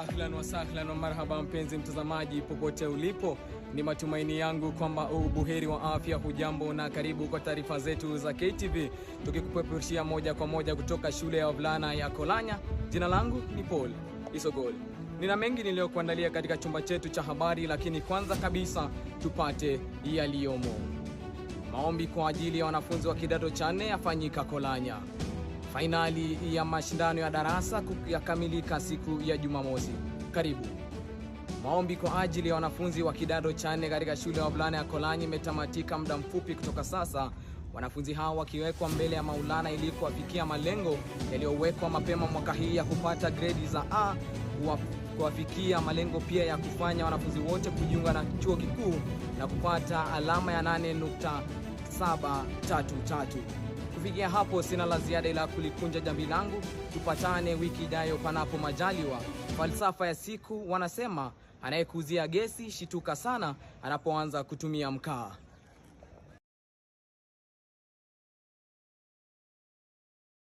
Ahlan wa sahlan wa marhaba mpenzi mtazamaji popote ulipo. Ni matumaini yangu kwamba ubuheri wa afya. Hujambo na karibu kwa taarifa zetu za KTV, tukikupeperushia moja kwa moja kutoka shule ya wavulana ya Kolanya. Jina langu ni Paul Isogol. Nina mengi niliyokuandalia katika chumba chetu cha habari, lakini kwanza kabisa tupate yaliyomo. Maombi kwa ajili ya wanafunzi wa kidato cha 4 yafanyika Kolanya. Fainali ya mashindano ya darasa yakamilika siku ya Jumamosi. Karibu. Maombi kwa ajili ya wanafunzi wa kidato cha 4 katika shule ya wavulana ya Kolanya imetamatika muda mfupi kutoka sasa, wanafunzi hao wakiwekwa mbele ya Maulana ili kuwafikia malengo yaliyowekwa mapema mwaka hii ya kupata gredi za A, kuwafikia malengo pia ya kufanya wanafunzi wote kujiunga na chuo kikuu na kupata alama ya 8.733. Kufikia hapo sina la ziada ila kulikunja jambi langu. Tupatane wiki ijayo panapo majaliwa. Falsafa ya siku wanasema, anayekuzia gesi shituka sana anapoanza kutumia mkaa.